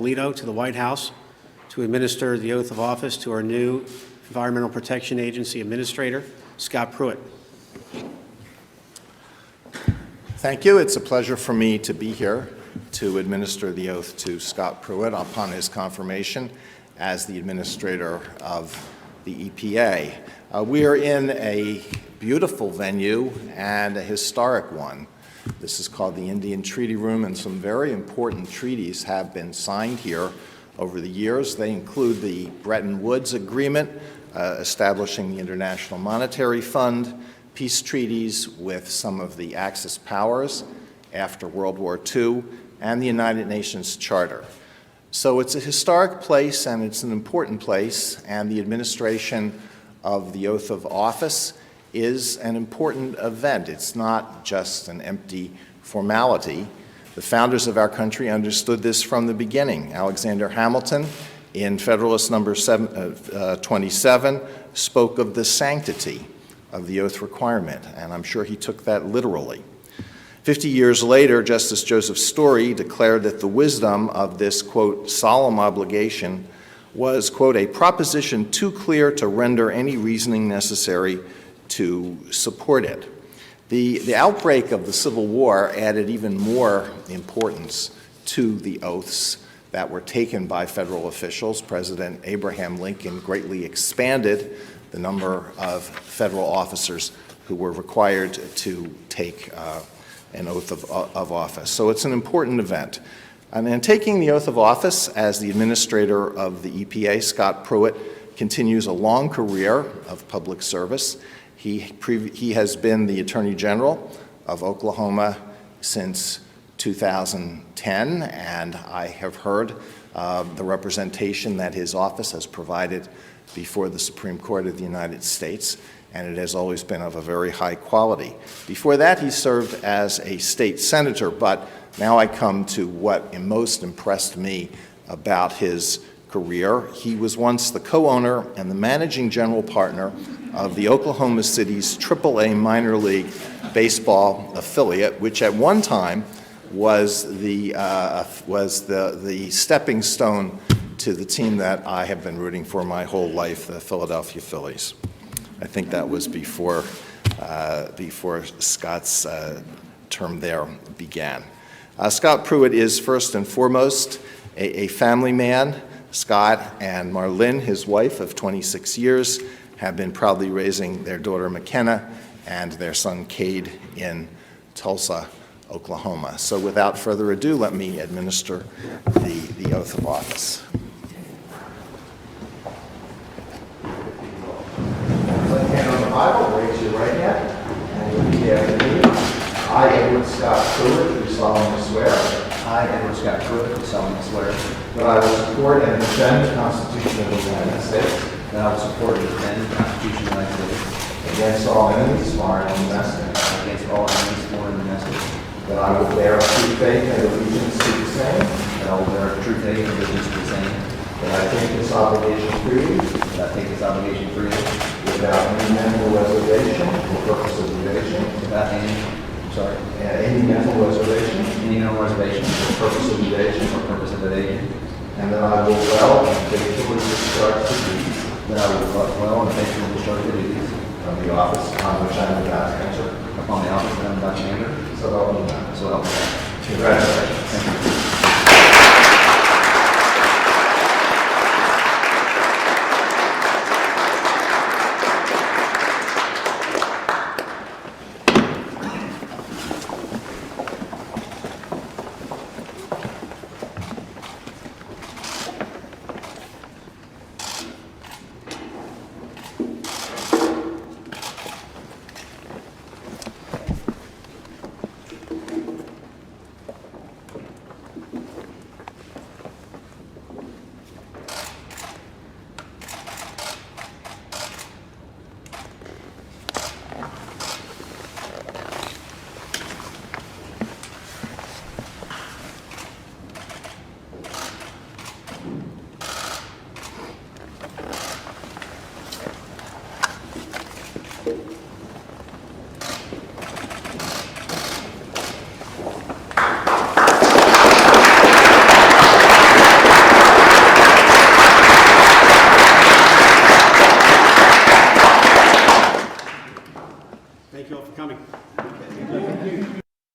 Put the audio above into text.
Alito to the White House to administer the oath of office to our new Environmental Protection Agency Administrator, Scott Pruitt. Thank you. It's a pleasure for me to be here to administer the oath to Scott Pruitt upon his confirmation as the administrator of the EPA. We are in a beautiful venue and a historic one. This is called the Indian Treaty Room, and some very important treaties have been signed here over the years. They include the Bretton Woods Agreement, establishing the International Monetary Fund, peace treaties with some of the Axis powers after World War II, and the United Nations Charter. So it's a historic place and it's an important place, and the administration of the oath of office is an important event. It's not just an empty formality. The founders of our country understood this from the beginning. Alexander Hamilton, in Federalist number 27, spoke of the sanctity of the oath requirement, and I'm sure he took that literally. 50 years later, Justice Joseph Story declared that the wisdom of this, quote, solemn obligation was, quote, a proposition too clear to render any reasoning necessary to support it. The outbreak of the Civil War added even more importance to the oaths that were taken by federal officials. President Abraham Lincoln greatly expanded the number of federal officers who were required to take an oath of office. So it's an important event. And in taking the oath of office as the administrator of the EPA, Scott Pruitt continues a long career of public service. He has been the Attorney General of Oklahoma since 2010, and I have heard the representation that his office has provided before the Supreme Court of the United States, and it has always been of a very high quality. Before that, he served as a state senator, but now I come to what most impressed me about his career. He was once the co-owner and the managing general partner of the Oklahoma City's AAA minor league baseball affiliate, which at one time was the stepping stone to the team that I have been rooting for my whole life, the Philadelphia Phillies. I think that was before Scott's term there began. Scott Pruitt is first and foremost a family man. Scott and Marlene, his wife of 26 years, have been proudly raising their daughter McKenna and their son Cade in Tulsa, Oklahoma. So without further ado, let me administer the oath of office. Left hand on the Bible, raise your right hand, and repeat after me. I, Edward Scott Pruitt, do solemnly swear. I, Edward Scott Pruitt, do solemnly swear that I will support and defend the Constitution of the United States that I will support and defend the Constitution of the United States against all enemies, foreign and domestic, against all enemies, foreign and domestic, that I will bear true faith and allegiance to the same, that I will bear true faith and allegiance to the same, that I take this obligation freely, that I take this obligation freely, without any mental reservation or purpose of evasion, without any mental reservation or purpose of evasion, and that I will well and faithfully discharge the duties that I will well and faithfully discharge the duties of the office upon which I am about to enter. upon the office that I am about to enter. So help me God. So help me God. Congratulations. Thank you. Thank you all for coming.